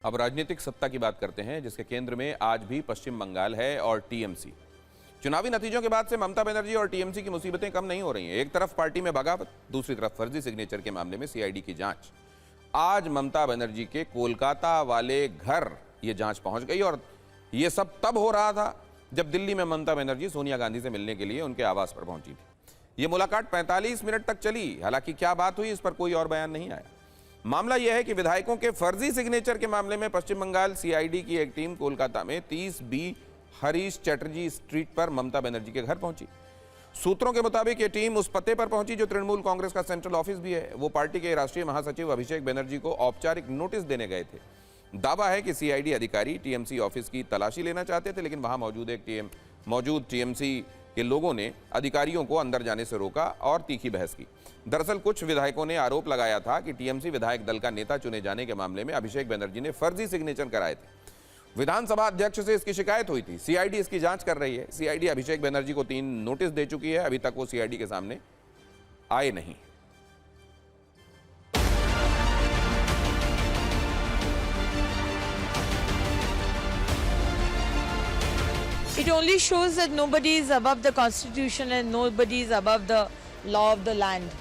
अब राजनीतिक सत्ता की बात करते हैं, जिसके केंद्र में आज भी पश्चिम बंगाल है और टीएमसी। चुनावी नतीजों के बाद से ममता बनर्जी और टीएमसी की मुसीबतें कम नहीं हो रही हैं। एक तरफ पार्टी में बगावत, दूसरी तरफ फर्जी सिग्नेचर के मामले में सीआईडी की जांच। आज ममता बनर्जी के कोलकाता वाले घर ये जांच पहुंच गई और ये सब तब हो रहा था जब दिल्ली में ममता बनर्जी सोनिया गांधी से मिलने के लिए उनके आवास पर पहुंची थी। ये मुलाकात 45 मिनट तक चली। हालांकि क्या बात हुई इस पर कोई और बयान नहीं आया। मामला यह है कि विधायकों के फर्जी सिग्नेचर के मामले में पश्चिम बंगाल सीआईडी की एक टीम कोलकाता में 30 बी हरीश चटर्जी स्ट्रीट पर ममता बनर्जी के घर पहुंची। सूत्रों के मुताबिक ये टीम उस पते पर पहुंची जो तृणमूल कांग्रेस का सेंट्रल ऑफिस भी है। वो पार्टी के राष्ट्रीय महासचिव अभिषेक बनर्जी को औपचारिक नोटिस देने गए थे। दावा है कि सीआईडी अधिकारी टीएमसी ऑफिस की तलाशी लेना चाहते थे, लेकिन वहां मौजूद टीएमसी के लोगों ने अधिकारियों को अंदर जाने से रोका और तीखी बहस की। दरअसल कुछ विधायकों ने आरोप लगाया था कि टीएमसी विधायक दल का नेता चुने जाने के मामले में अभिषेक बनर्जी ने फर्जी सिग्नेचर कराए थे। विधानसभा अध्यक्ष से इसकी शिकायत हुई थी। सीआईडी इसकी जांच कर रही है। सीआईडी अभिषेक बनर्जी को 3 नोटिस दे चुकी है। अभी तक वो सीआईडी के सामने आए नहीं। It only shows that nobody is above the constitution and nobody is above the law of the land.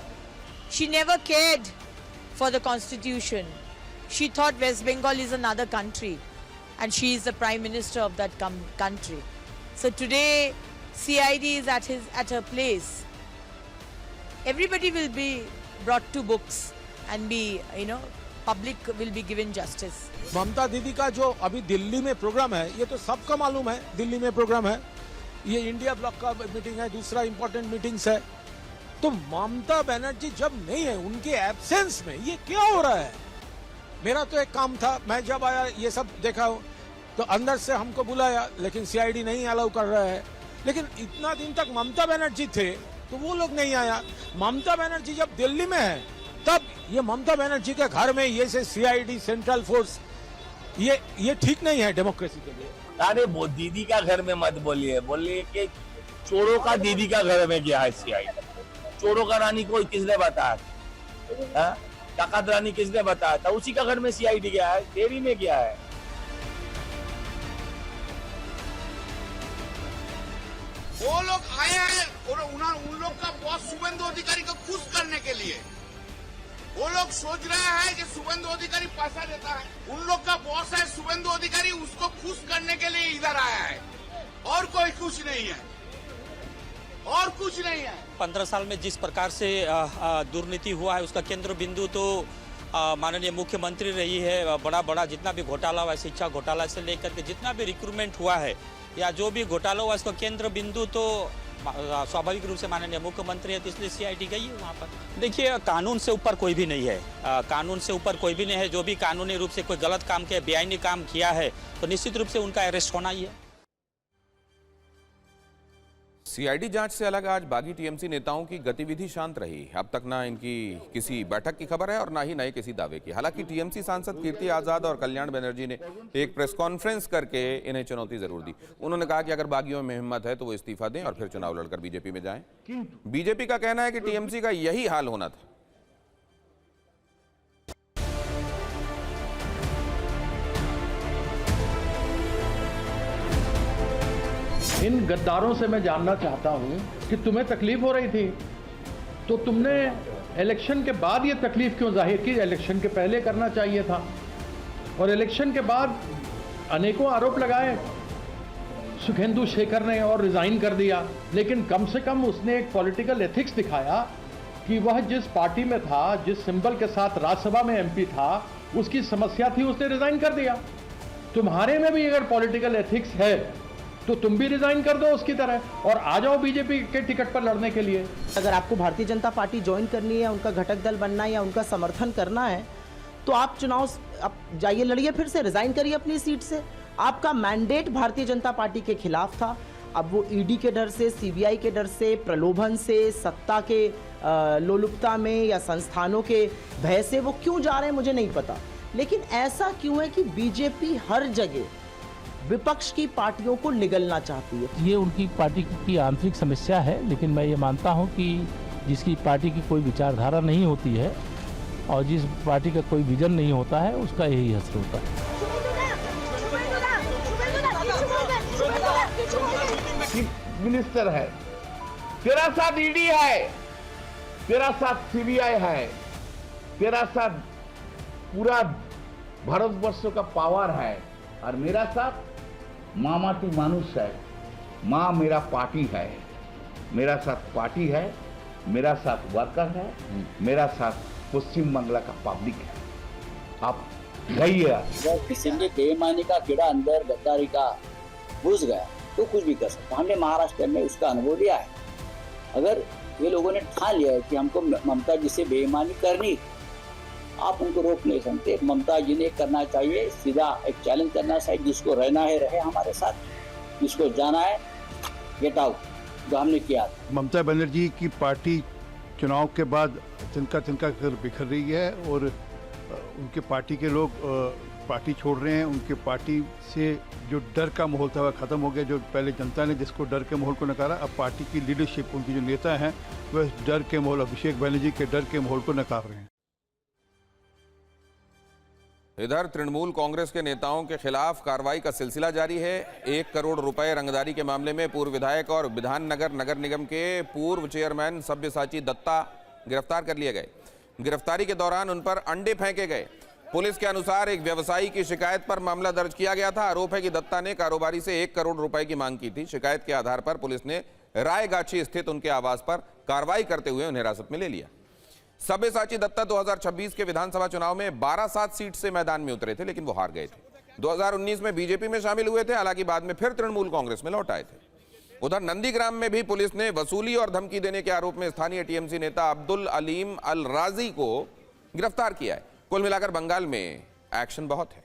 She never cared for the constitution. She thought West Bengal is another country and she is the prime minister of that country. So today CID is at her place. Everybody will be brought to books and be, public will be given justice. ममता दीदी का जो अभी दिल्ली में programme है, ये तो सबका मालूम है। दिल्ली में प्रोग्राम है, ये इंडिया ब्लॉक का मीटिंग है, दूसरा इंपॉर्टेंट मीटिंग्स है। तो ममता बनर्जी जब नहीं है, उनके एब्सेंस में ये क्या हो रहा है? मेरा तो एक काम था, मैं जब आया ये सब देखा तो अंदर से हमको बुलाया, लेकिन सीआईडी नहीं अलाउ कर रहा है। लेकिन इतना दिन तक ममता बनर्जी थे तो वो लोग नहीं आया। ममता बनर्जी जब दिल्ली में है तब ये ममता बनर्जी के घर में ये से सीआईडी सेंट्रल फोर्स, ये ठीक नहीं है डेमोक्रेसी के लिए। अरे वो दीदी का घर में मत बोलिए कि चोरों का दीदी का घर में गया है सीआईडी। चोरों का रानी को किसने बताया? ताकत रानी किसने बताया था? उसी का घर में सीआईडी गया है, देरी में गया है। वो लोग आए हैं और उन लोग का बॉस शुभेंदु अधिकारी को खुश करने के लिए वो लोग सोच रहे हैं कि शुभेंदु अधिकारी पैसा देता है। उन लोग का बॉस है शुभेंदु अधिकारी, उसको खुश करने के लिए इधर आया है और कोई कुछ नहीं है, और कुछ नहीं है। 15 साल में जिस प्रकार से दुर्नीति हुआ है उसका केंद्र बिंदु तो माननीय मुख्यमंत्री रही है। बड़ा जितना भी घोटाला हुआ है, शिक्षा घोटाला से लेकर के जितना भी रिक्रूटमेंट हुआ है या जो भी घोटाला हुआ, इसका केंद्र बिंदु तो स्वाभाविक रूप से माननीय मुख्यमंत्री है, तो इसलिए सीआईडी गई है वहाँ पर। देखिए, कानून से ऊपर कोई भी नहीं है। कानून से ऊपर कोई भी नहीं है। जो भी कानूनी रूप से कोई गलत काम किया, बेआईनी काम किया है, तो निश्चित रूप से उनका अरेस्ट होना ही है। सीआईडी जांच से अलग आज बागी टीएमसी नेताओं की गतिविधि शांत रही। अब तक ना इनकी किसी बैठक की खबर है और ना ही नए किसी दावे की। हालांकि टीएमसी सांसद कीर्ति आजाद और कल्याण बनर्जी ने एक प्रेस कॉन्फ्रेंस करके इन्हें चुनौती जरूर दी। उन्होंने कहा कि अगर बागियों में हिम्मत है तो वो इस्तीफा दें और फिर चुनाव लड़कर बीजेपी में जाएं। बीजेपी का कहना है कि टीएमसी का यही हाल होना था। इन गद्दारों से मैं जानना चाहता हूं कि तुम्हें तकलीफ हो रही थी तो तुमने इलेक्शन के बाद ये तकलीफ क्यों जाहिर की? इलेक्शन के पहले करना चाहिए था। और इलेक्शन के बाद अनेकों आरोप लगाए सुखेंदु शेखर ने और रिजाइन कर दिया, लेकिन कम से कम उसने एक पॉलिटिकल एथिक्स दिखाया कि वह जिस पार्टी में था, जिस सिंबल के साथ राज्यसभा में एमपी था, उसकी समस्या थी, उसने रिजाइन कर दिया। तुम्हारे में भी अगर पॉलिटिकल एथिक्स है तो तुम भी रिजाइन कर दो उसकी तरह और आ जाओ बीजेपी के टिकट पर लड़ने के लिए। अगर आपको भारतीय जनता पार्टी ज्वाइन करनी है, उनका घटक दल बनना है या उनका समर्थन करना है, तो आप चुनाव जाइए, लड़िए, फिर से रिजाइन करिए अपनी सीट से। आपका मैंडेट भारतीय जनता पार्टी के खिलाफ था। अब वो ईडी के डर से, सीबीआई के डर से, प्रलोभन से, सत्ता के लोलुपता में या संस्थानों के भय से वो क्यों जा रहे हैं मुझे नहीं पता, लेकिन ऐसा क्यों है कि बीजेपी हर जगह विपक्ष की पार्टियों को निगलना चाहती है? ये उनकी पार्टी की आंतरिक समस्या है, लेकिन मैं ये मानता हूं कि जिसकी पार्टी की कोई विचारधारा नहीं होती है और जिस पार्टी का कोई विजन नहीं होता है, उसका यही असर होता है। चीफ मिनिस्टर है, तेरा साथ ईडी है, तेरा साथ सीबीआई है, तेरा साथ पूरा भारतवर्ष का पावर है, और मेरा साथ मामाटी मानुष है, माँ मेरा पार्टी है, मेरा साथ पार्टी है, मेरा साथ वर्कर है, मेरा साथ पश्चिम बंगला का पब्लिक है। आप गई अगर किसी ने बेईमानी का कीड़ा अंदर गद्दारी का घुस गया तो कुछ भी कर सकता। हमने महाराष्ट्र में उसका अनुभव लिया है। अगर ये लोगों ने ठान लिया है कि हमको ममता जी से बेईमानी करनी, आप उनको रोक नहीं सकते। ममता जी ने करना चाहिए, सीधा एक चैलेंज करना चाहिए, जिसको रहना है रहे हमारे साथ, जिसको जाना है गेट आउट, जो हमने किया। ममता बनर्जी की पार्टी चुनाव के बाद तिनका तिनका कर बिखर रही है और उनके पार्टी के लोग पार्टी छोड़ रहे हैं। उनके पार्टी से जो डर का माहौल था वह खत्म हो गया। जो पहले जनता ने जिसको डर के माहौल को नकारा, अब पार्टी की लीडरशिप, उनकी जो नेता हैं वह डर के माहौल, अभिषेक बनर्जी के डर के माहौल को नकार रहे हैं। इधर तृणमूल कांग्रेस के नेताओं के खिलाफ कार्रवाई का सिलसिला जारी है। 1 करोड़ रुपए रंगदारी के मामले में पूर्व विधायक और विधाननगर नगर निगम के पूर्व चेयरमैन सब्यसाची दत्ता गिरफ्तार कर लिए गए। गिरफ्तारी के दौरान उन पर अंडे फेंके गए। पुलिस के अनुसार एक व्यवसायी की शिकायत पर मामला दर्ज किया गया था। आरोप है कि दत्ता ने कारोबारी से 1 करोड़ रुपए की मांग की थी। शिकायत के आधार पर पुलिस ने रायगाछी स्थित उनके आवास पर कार्रवाई करते हुए उन्हें हिरासत में ले लिया। सब्यसाची दत्ता 2026 के विधानसभा चुनाव में 12-7 सीट से मैदान में उतरे थे, लेकिन वो हार गए थे। 2019 में बीजेपी में शामिल हुए थे, हालांकि बाद में फिर तृणमूल कांग्रेस में लौट आए थे। उधर नंदीग्राम में भी पुलिस ने वसूली और धमकी देने के आरोप में स्थानीय टीएमसी नेता अब्दुल अलीम अल राजी को गिरफ्तार किया है। कुल मिलाकर बंगाल में एक्शन बहुत है।